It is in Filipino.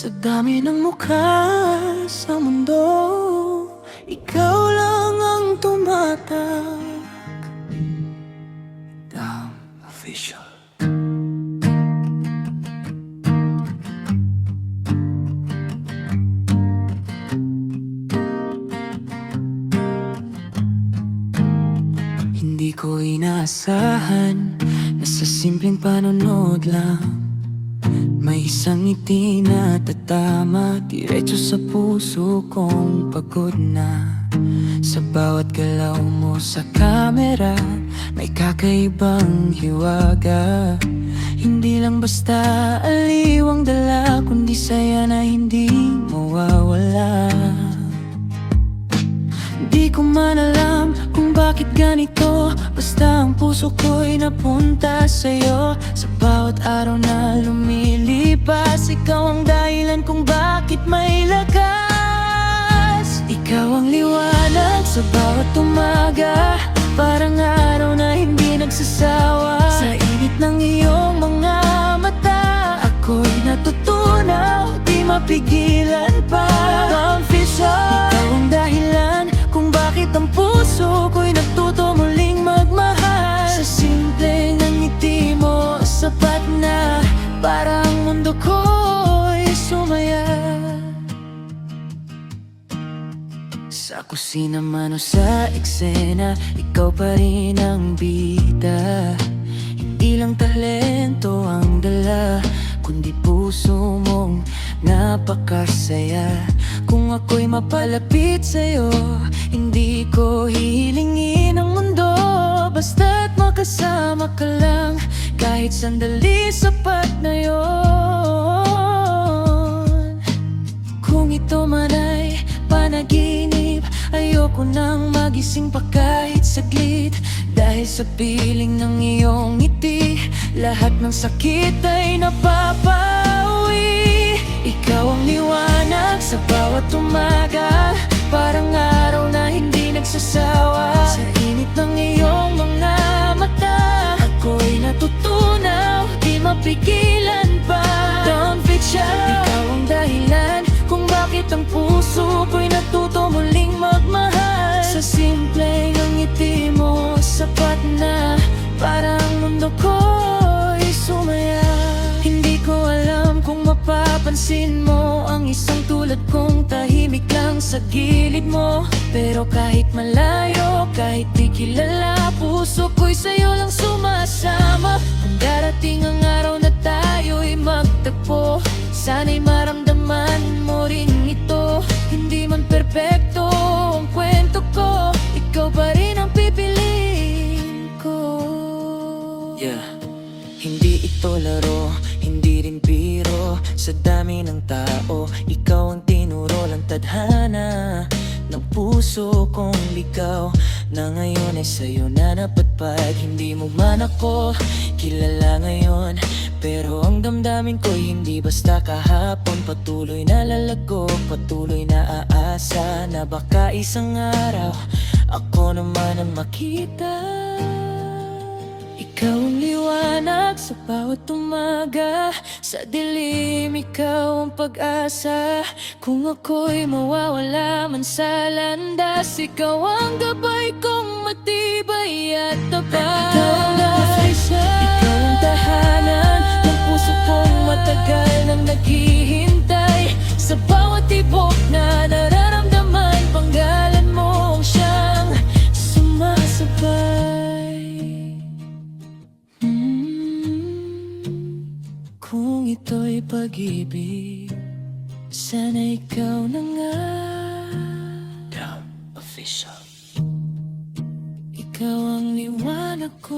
Sa dami ng mukha sa mundo, ikaw lang ang tumatak. Damn official. Hindi ko inaasahan na sa simpleng panonood lang may isang ngiti na tatama diretso sa puso kong pagod na. Sa bawat galaw mo sa kamera may kakaibang hiwaga. Hindi lang basta aliw ang dala, kundi saya na hindi mawawala. Di ko man alam kung bakit ganito, basta ang puso ko'y napunta sa'yo. Sa bawat araw na lumilipas, ikaw ang dahilan kung bakit may lakas. Ikaw ang liwanag sa bawat umaga, parang araw na hindi nagsasawa. Sa init ng iyong mga mata, ako'y natutunaw, di mapigilan pa. Confusion, ikaw ang dahilan kung bakit ang puso ko'y natuto muling magmahal. Sa simpleng ng ngiti mo, sapat na para ang mundo ko'y sumaya. Sa kusina man o sa eksena, ikaw pa rin ang bida. Hindi lang talento ang dala, kundi puso mong napakasaya. Kung ako'y mapalapit sa'yo, hindi ko hihilingin ang mundo, basta't makasama ka lang. Kahit sandali sapat na yon. Kung ito man ay panaginip, ayoko nang magising pa kahit saglit. Dahil sa piling ng iyong ngiti, lahat ng sakit ay napapawi. Ikaw ang liwanag sa bawat umaga, parang araw na hindi nagsasawa. Sa init ng iyong mga mata, ako'y natutunaw, di mapigilan pa. Don't be shy, ikaw ang dahilan kung bakit ang puso ko'y natuto muling magmahal. Sa simple ng ngiti mo, sapat na para ang mundo ko'y sumaya. Hindi ko alam kung mapapansin mo ang isang tulad kong tahimik lang sa gilid mo. Pero kahit malayo, kahit di kilala, puso ko'y sa'yo lang sumasama. Kung darating ang araw na tayo'y magtagpo, sana'y maramdaman mo rin ito. Hindi man perpekto ang kwento ko, ikaw pa rin ang pipiliin ko. Yeah. Hindi ito laro, hindi rin biro. Sa dami ng tao, ikaw ang tinuro lang tadhana ng puso kong ligaw, na ngayon ay sa'yo na napadpad. Hindi mo man ako kilala ngayon, pero ang damdamin ko'y hindi basta kahapon. Patuloy na lalago, patuloy na aasa na baka isang araw ako naman ang makita. Ikaw ang liwanag sa bawat umaga, sa dilim ikaw ang pag-asa. Kung ako'y mawawala man sa landas, ikaw ang gabay kong matibay at tapat. Ikaw ang tahanan ng puso kong matagal nang naghihintay. Sa bawat tibok na nararamdaman, panggalan mo ang siyang sumasabay. Kung ito'y pag-ibig, sana ikaw na nga. Damn official. Ikaw ang liwanag ko.